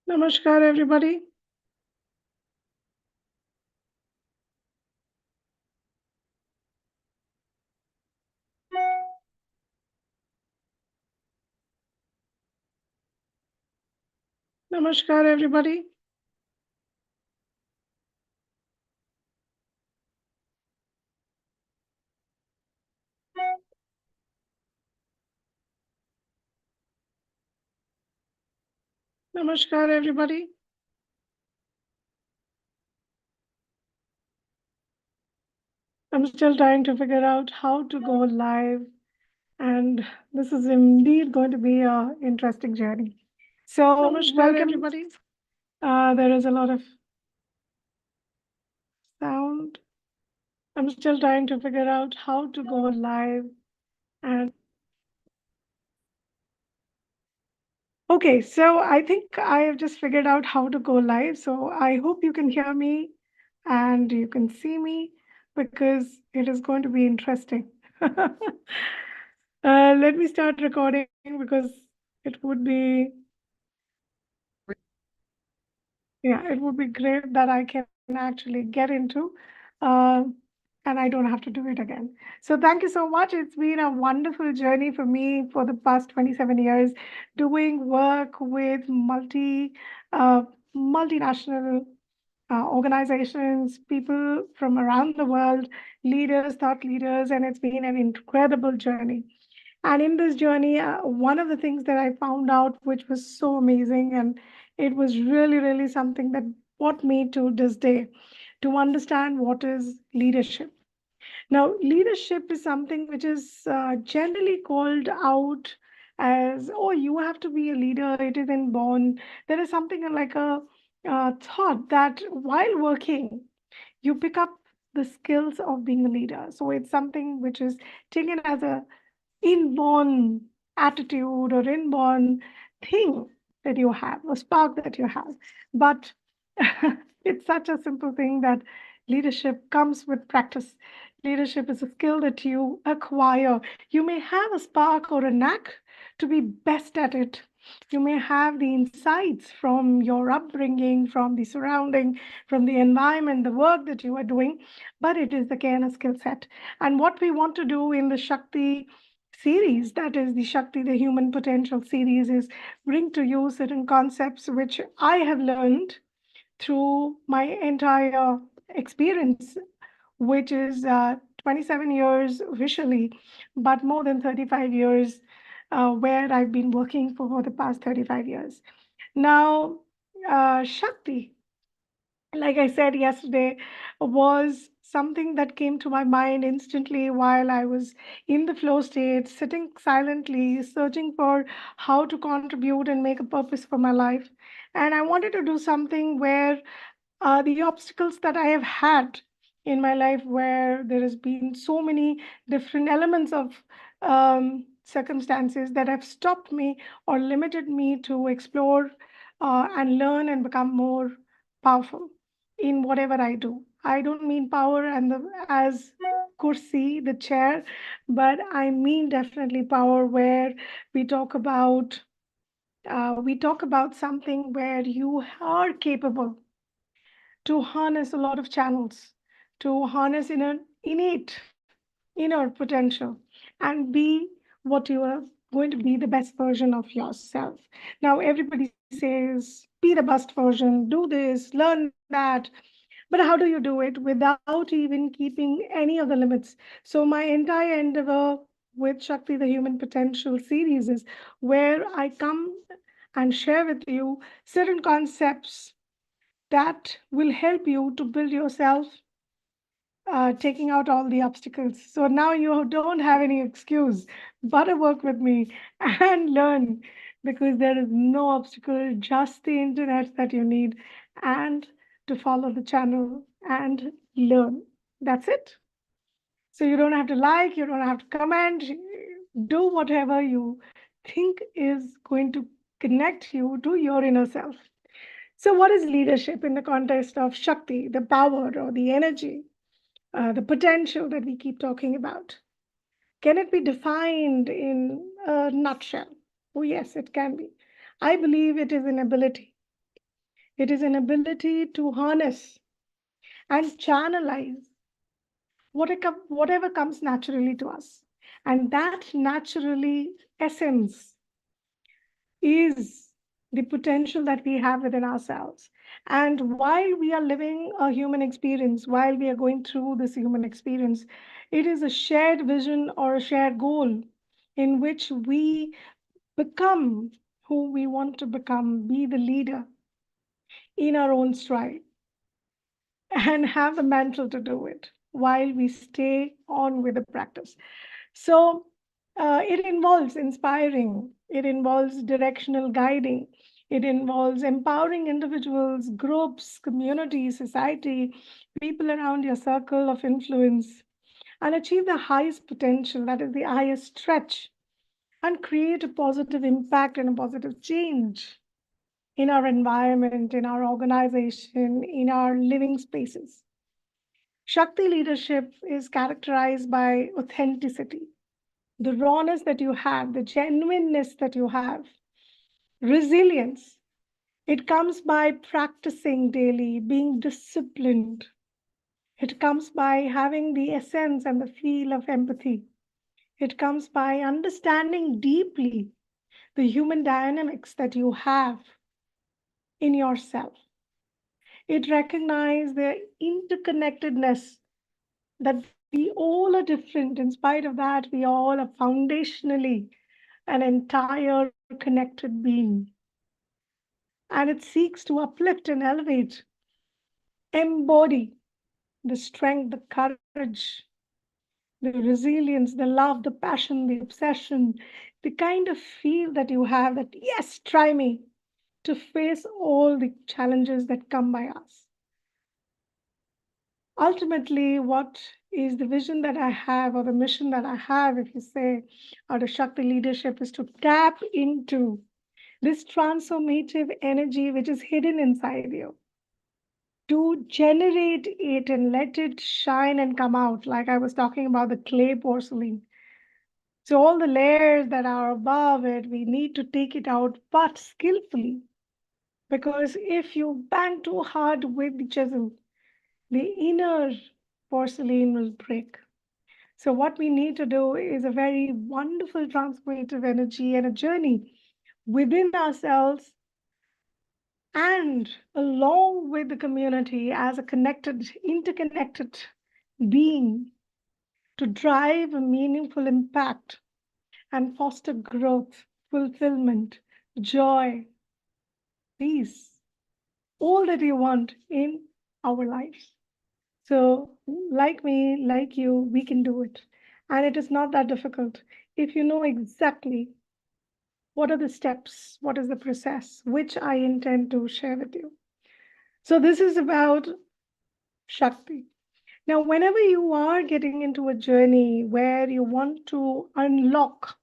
Namaskar, everybody. Namaskar, everybody. Namaskar, everybody. I'm still trying to figure out how to go live, and this is indeed going to be a interesting journey. So, Namaskar, welcome. everybody. There is a lot of sound. I'm still trying to figure out how to go live, and okay, so I think I have just figured out how to go live. So I hope you can hear me and you can see me because it is going to be interesting. Let me start recording because it would be, yeah, it would be great that I can actually get into, uh, and I don't have to do it again. So thank you so much. It's been a wonderful journey for me for the past 27 years, doing work with uh, multinational organizations, people from around the world, leaders, thought leaders, and it's been an incredible journey. And in this journey, one of the things that I found out, which was so amazing, and it was really, really something that brought me to this day to understand what is leadership. Now, leadership is something which is generally called out as, oh, you have to be a leader, it is inborn. There is something like a thought that while working, you pick up the skills of being a leader. So it's something which is taken as a inborn attitude or inborn thing that you have, a spark that you have. But it's such a simple thing that leadership comes with practice. Leadership is a skill that you acquire. You may have a spark or a knack to be best at it. You may have the insights from your upbringing, from the surrounding, from the environment, the work that you are doing, but it is again a skill set. And what we want to do in the Shakti series, that is the Shakti, the Human Potential series, is bring to you certain concepts which I have learned through my entire experience, which is 27 years officially, but more than 35 years where I've been working for the past 35 years. Now, Shakti, like I said yesterday, was something that came to my mind instantly while I was in the flow state, sitting silently, searching for how to contribute and make a purpose for my life. And I wanted to do something where the obstacles that I have had in my life, where there has been so many different elements of circumstances that have stopped me or limited me to explore and learn and become more powerful in whatever I do. I don't mean power and as kursi, the chair, but I mean definitely power where we talk about something where you are capable to harness a lot of channels, to harness innate inner potential, and be what you are going to be the best version of yourself. Now, everybody says, be the best version, do this, learn that. But how do you do it without even keeping any of the limits? So, my entire endeavor with Shakti, the Human Potential series, is where I come and share with you certain concepts that will help you to build yourself, taking out all the obstacles. So now you don't have any excuse but to work with me and learn because there is no obstacle, just the internet that you need and to follow the channel and learn. That's it. So you don't have to like, you don't have to comment, do whatever you think is going to connect you to your inner self. So, what is leadership in the context of Shakti, the power or the energy, the potential that we keep talking about? Can it be defined in a nutshell? Oh, yes, it can be. I believe it is an ability. It is an ability to harness and channelize whatever comes naturally to us. And that naturally essence is the potential that we have within ourselves. And while we are living a human experience, while we are going through this human experience, it is a shared vision or a shared goal in which we become who we want to become, be the leader in our own stride, and have the mantle to do it while we stay on with the practice. So it involves inspiring, it involves directional guiding, it involves empowering individuals, groups, communities, society, people around your circle of influence, and achieve the highest potential, that is the highest stretch, and create a positive impact and a positive change in our environment, in our organization, in our living spaces. Shakti leadership is characterized by authenticity, the rawness that you have, the genuineness that you have, resilience. It comes by practicing daily, being disciplined. It comes by having the essence and the feel of empathy. It comes by understanding deeply the human dynamics that you have in yourself. It recognizes the interconnectedness that we all are different. In spite of that, we all are foundationally an entire connected being. And it seeks to uplift and elevate, embody the strength, the courage, the resilience, the love, the passion, the obsession, the kind of feel that you have that, yes, try me, to face all the challenges that come by us. Ultimately, what is the vision that I have, or the mission that I have, if you say, out of Shakti leadership, is to tap into this transformative energy which is hidden inside you, to generate it and let it shine and come out, like I was talking about the clay porcelain. So, all the layers that are above it, we need to take it out, but skillfully. Because if you bang too hard with the chisel, the inner porcelain will break. So, what we need to do is a very wonderful transformative energy and a journey within ourselves and along with the community as a connected, interconnected being to drive a meaningful impact and foster growth, fulfillment, joy, peace, all that we want in our lives. So, like me, like you, we can do it. And it is not that difficult if you know exactly what are the steps, what is the process, which I intend to share with you. So, this is about Shakti. Now, whenever you are getting into a journey where you want to unlock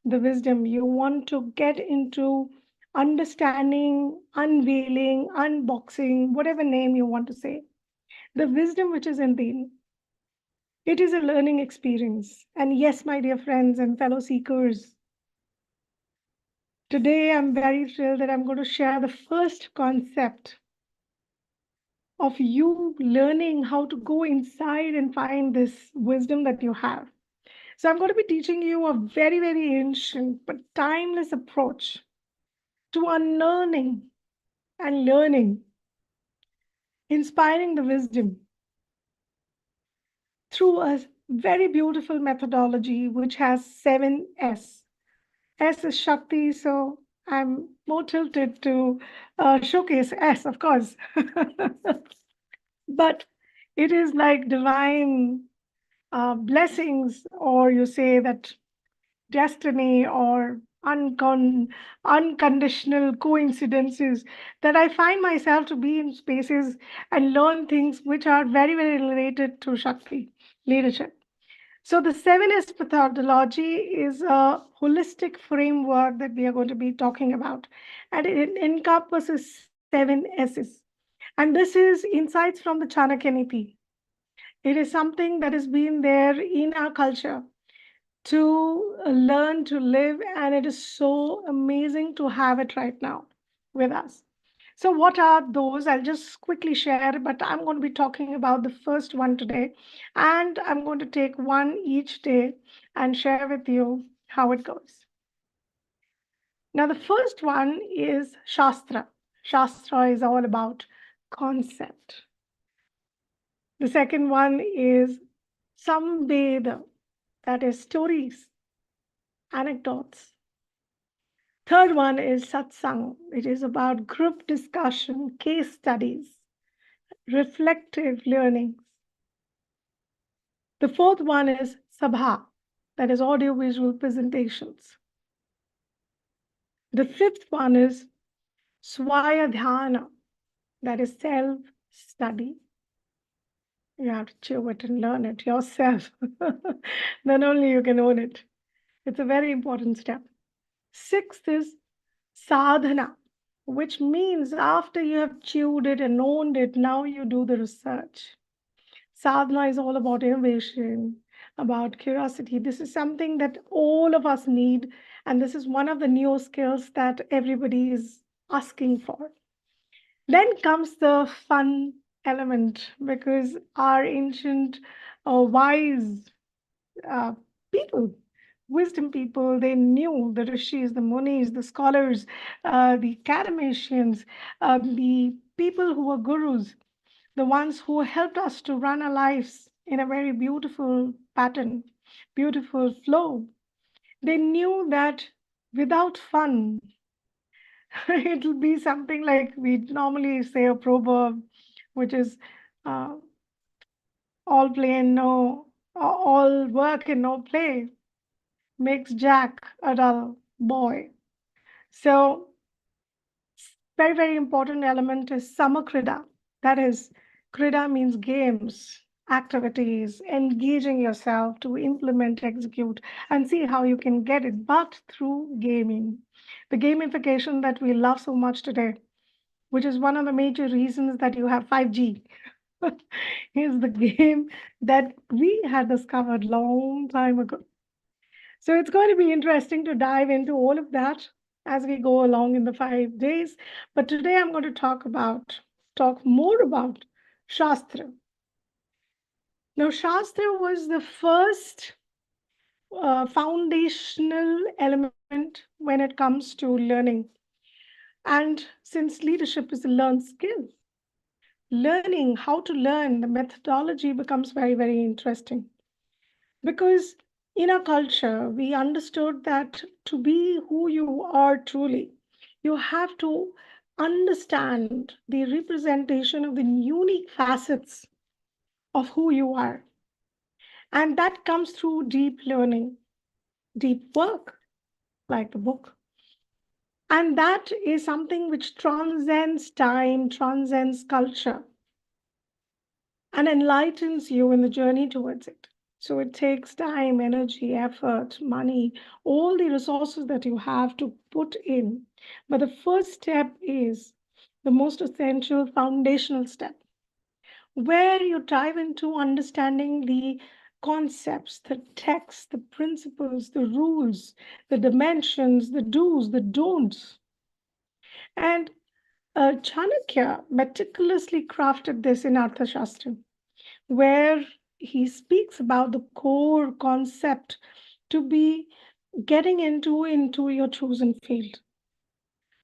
the wisdom, you want to get into understanding, unveiling, unboxing, whatever name you want to say, the wisdom which is in the it is a learning experience. And yes, my dear friends and fellow seekers, today I'm very thrilled that I'm going to share the first concept of you learning how to go inside and find this wisdom that you have. So, I'm going to be teaching you a very, very ancient but timeless approach to unlearning and learning, inspiring the wisdom through a very beautiful methodology which has 7S. S is Shakti, so I'm more tilted to showcase S, of course. But it is like divine blessings, or you say that destiny, or unconditional coincidences, that I find myself to be in spaces and learn things which are very, very related to Shakti leadership. So, the 7S methodology is a holistic framework that we are going to be talking about, and it encompasses 7S's. And this is insights from the Chanakya Niti. It is something that has been there in our culture to learn to live, and it is so amazing to have it right now with us. So, what are those? I'll just quickly share, but I'm going to be talking about the first one today. And I'm going to take one each day and share with you how it goes. Now, the first one is Shastra. Shastra is all about concept. The second one is Samveda, that is stories, anecdotes. Third one is Satsang. It is about group discussion, case studies, reflective learnings. The fourth one is Sabha, that is audio-visual presentations. The fifth one is Swayadhyana, that is self-study. You have to chew it and learn it yourself. Then only you can own it. It's a very important step. Sixth is sadhana, which means after you have chewed it and owned it, now you do the research. Sadhana is all about innovation, about curiosity. This is something that all of us need, and this is one of the new skills that everybody is asking for. Then comes the fun element because our ancient, wise uh, people, wisdom people, they knew the rishis, the munis, the scholars, the academicians, the people who were gurus, the ones who helped us to run our lives in a very beautiful pattern, beautiful flow. They knew that without fun, it will be something like we normally say a proverb, which is uh, all play and no, all work and no play makes Jack a dull boy. So, very, very important element is samakrida. That is, krida means games, activities, engaging yourself to implement, execute, and see how you can get it, but through gaming. The gamification that we love so much today, which is one of the major reasons that you have 5G, is the game that we had discovered long time ago. So it's going to be interesting to dive into all of that as we go along in the 5 days. But today I'm going to talk more about Shastra. Now, Shastra was the first foundational element when it comes to learning. And since leadership is a learned skill, learning how to learn, the methodology becomes very, very interesting. Because in our culture, we understood that to be who you are truly, you have to understand the representation of the unique facets of who you are. And that comes through deep learning, deep work, like the book. And that is something which transcends time, transcends culture, and enlightens you in the journey towards it. So it takes time, energy, effort, money, all the resources that you have to put in. But the first step is the most essential foundational step, where you dive into understanding the concepts, the text, the principles, the rules, the dimensions, the do's, the don'ts. And Chanakya meticulously crafted this in Arthashastra, where he speaks about the core concept to be getting into your chosen field.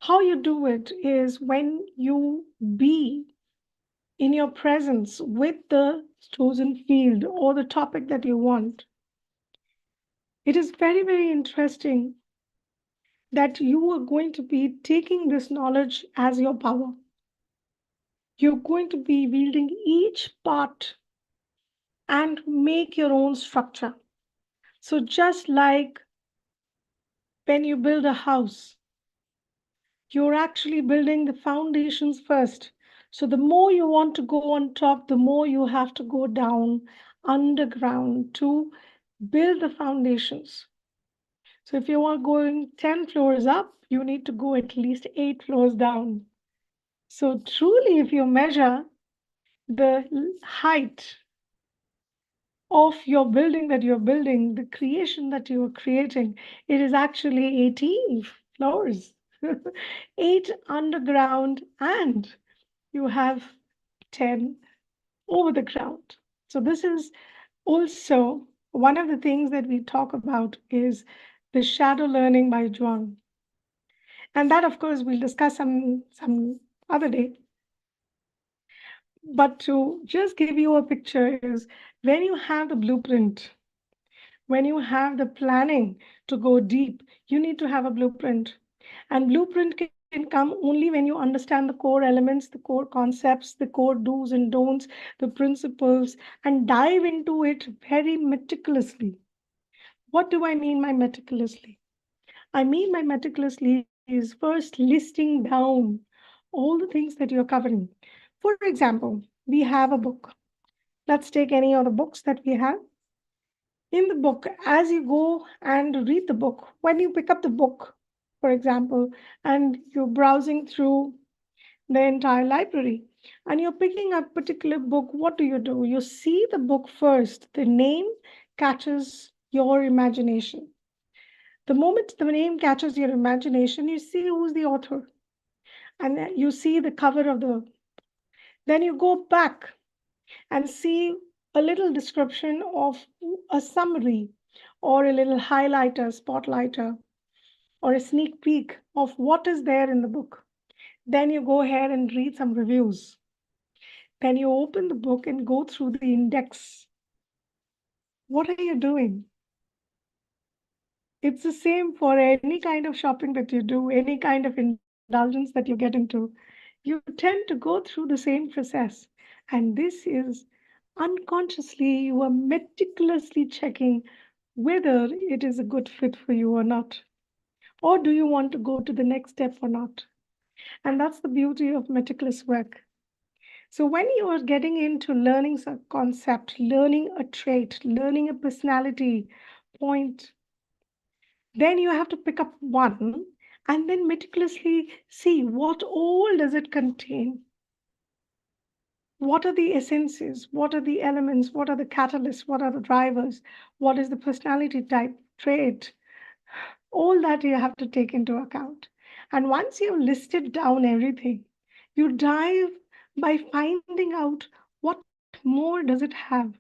How you do it is when you be in your presence with the chosen field or the topic that you want. It is very, very interesting that you are going to be taking this knowledge as your power. You're going to be wielding each part and make your own structure. So just like when you build a house, you're actually building the foundations first. So the more you want to go on top, the more you have to go down underground to build the foundations. So if you are going 10 floors up, you need to go at least 8 floors down. So truly, if you measure the height of your building that you're building, the creation that you're creating, it is actually 18 floors. 8 underground, and you have 10 over the ground. So this is also one of the things that we talk about is the shadow learning by John. And that, of course, we'll discuss some other day. But to just give you a picture is when you have the blueprint, when you have the planning to go deep, you need to have a blueprint. And blueprint can come only when you understand the core elements, the core concepts, the core do's and don'ts, the principles, and dive into it very meticulously. What do I mean by meticulously? I mean by meticulously is first listing down all the things that you're covering. For example, we have a book. Let's take any of the books that we have. In the book, as you go and read the book, when you pick up the book, for example, and you're browsing through the entire library and you're picking a particular book, what do? You see the book first, the name catches your imagination. The moment the name catches your imagination, you see who's the author and you see the cover of the. Then you go back and see a little description of a summary or a little highlighter, spotlighter, or a sneak peek of what is there in the book. Then you go ahead and read some reviews. Then you open the book and go through the index. What are you doing? It's the same for any kind of shopping that you do, any kind of indulgence that you get into. You tend to go through the same process. And this is unconsciously, you are meticulously checking whether it is a good fit for you or not. Or do you want to go to the next step or not? And that's the beauty of meticulous work. So when you are getting into learning a concept, learning a trait, learning a personality point, then you have to pick up one and then meticulously see what all does it contain. What are the essences? What are the elements? What are the catalysts? What are the drivers? What is the personality type, trait? All that you have to take into account. And once you've listed down everything, you dive by finding out what more does it have.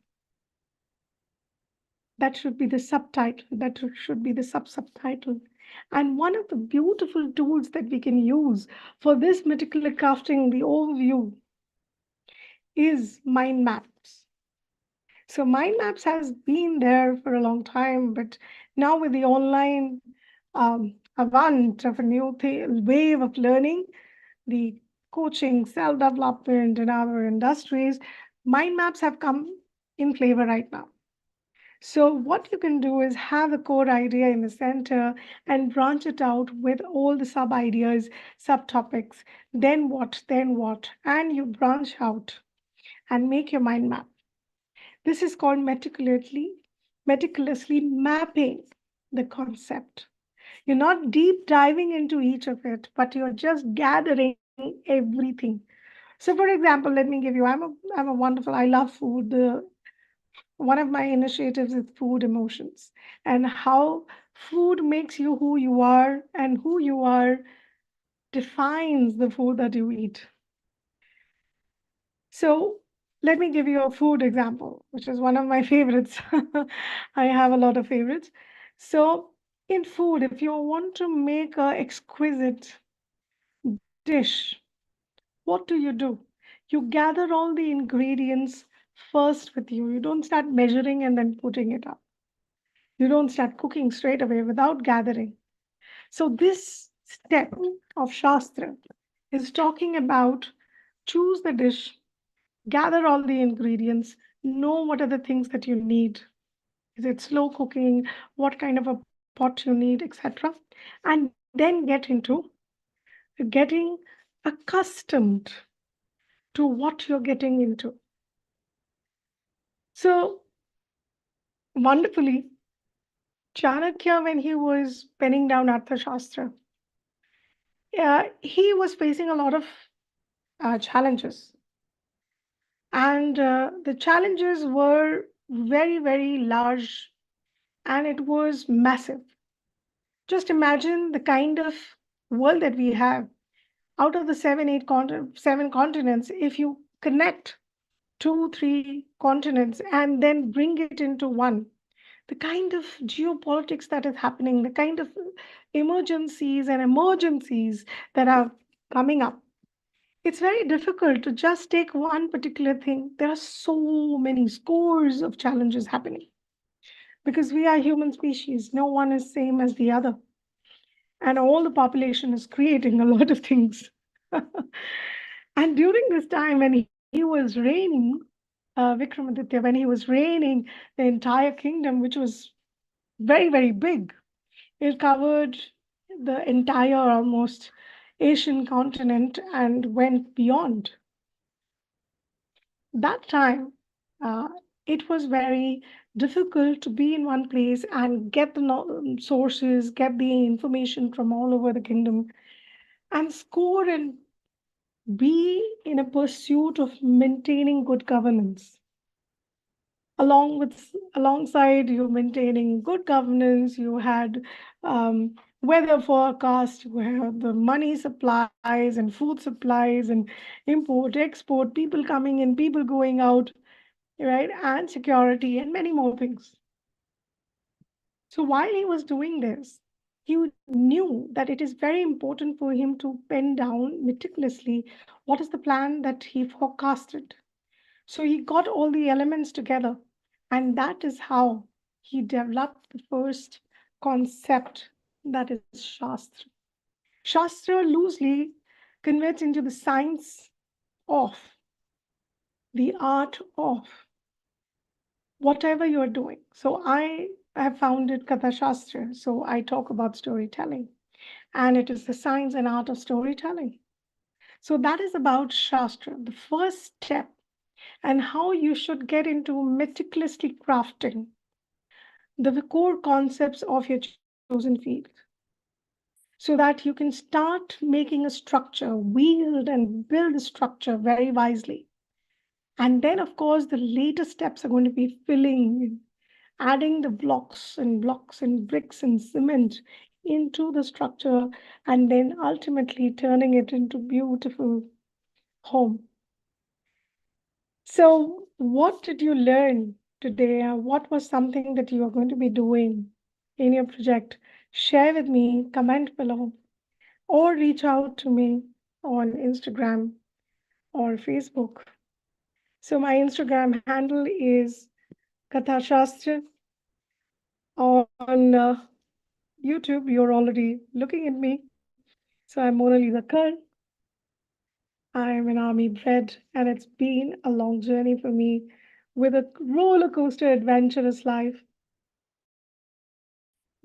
That should be the subtitle, that should be the subtitle. And one of the beautiful tools that we can use for this meticulous crafting, the overview, is mind maps. So mind maps has been there for a long time, but now with the online avant of a new wave of learning, the coaching, self-development in our industries, mind maps have come in flavor right now. So what you can do is have a core idea in the center and branch it out with all the sub ideas, subtopics, then what, and you branch out and make your mind map. This is called meticulously mapping the concept. You're not deep diving into each of it, but you're just gathering everything. So, for example, let me give you. I'm a wonderful. I love food. One of my initiatives is food emotions and how food makes you who you are, and who you are defines the food that you eat. So let me give you a food example, which is one of my favorites. I have a lot of favorites. So in food, if you want to make a exquisite dish, what do? You gather all the ingredients first with you. You don't start measuring and then putting it up. You don't start cooking straight away without gathering. So this step of Shastra is talking about choose the dish, gather all the ingredients, know what are the things that you need. Is it slow cooking? What kind of a pot you need, etc. And then get into getting accustomed to what you're getting into. So wonderfully, Chanakya, when he was penning down Arthashastra, he was facing a lot of challenges. And the challenges were very, very large and it was massive. Just imagine the kind of world that we have, out of the seven continents, if you connect two, three continents and then bring it into one, the kind of geopolitics that is happening, the kind of emergencies and emergencies that are coming up, it's very difficult to just take one particular thing. There are so many scores of challenges happening because we are human species. No one is same as the other. And all the population is creating a lot of things. And during this time when he was reigning, Vikramaditya, when he was reigning the entire kingdom, which was very, very big, it covered the entire almost Asian continent and went beyond. That time, uh, it was very difficult to be in one place and get the sources, get the information from all over the kingdom, and score and be in a pursuit of maintaining good governance. Alongside you maintaining good governance, you had weather forecast, you had the money supplies and food supplies and import, export, people coming in, people going out, right? And security and many more things. So while he was doing this, he knew that it is very important for him to pen down meticulously what is the plan that he forecasted. So he got all the elements together, and that is how he developed the first concept, that is Shastra. Shastra loosely converts into the science of, the art of whatever you're doing. So I have founded Katha Shastra, so I talk about storytelling, and it is the science and art of storytelling. So that is about Shastra, the first step, and how you should get into meticulously crafting the core concepts of your chosen field so that you can start making a structure, wield and build the structure very wisely. And then, of course, the later steps are going to be filling, adding the blocks and bricks and cement into the structure, and then ultimately turning it into beautiful home. So, what did you learn today? What was something that you are going to be doing in your project? Share with me, comment below, or reach out to me on Instagram or Facebook. So, my Instagram handle is Katha Shastra. On YouTube, you're already looking at me. So, I'm Monalisa Khan. I'm an army bred, and it's been a long journey for me with a roller coaster adventurous life.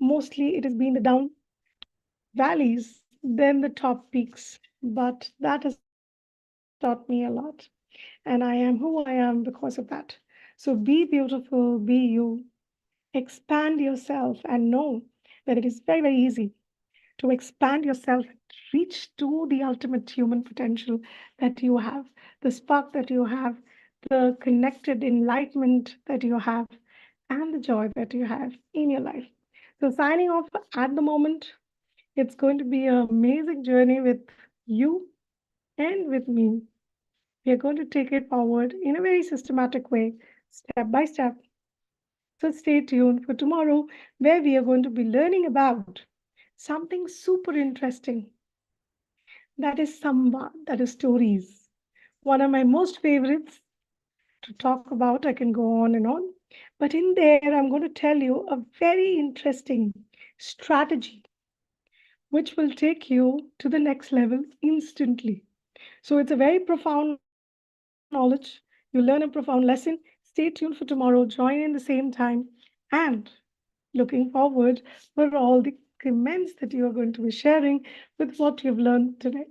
Mostly it has been the down valleys, then the top peaks, but that has taught me a lot. And I am who I am because of that. So be beautiful, be you, expand yourself, and know that it is very, very easy to expand yourself, reach to the ultimate human potential that you have, the spark that you have, the connected enlightenment that you have, and the joy that you have in your life. So, signing off at the moment, it's going to be an amazing journey with you and with me. We are going to take it forward in a very systematic way, step by step. So stay tuned for tomorrow, where we are going to be learning about something super interesting. That is Samba, that is stories. One of my most favorites to talk about. I can go on and on. But in there, I'm going to tell you a very interesting strategy which will take you to the next level instantly. So it's a very profound knowledge. You learn a profound lesson. Stay tuned for tomorrow. Join in the same time. And looking forward for all the comments that you are going to be sharing with what you've learned today.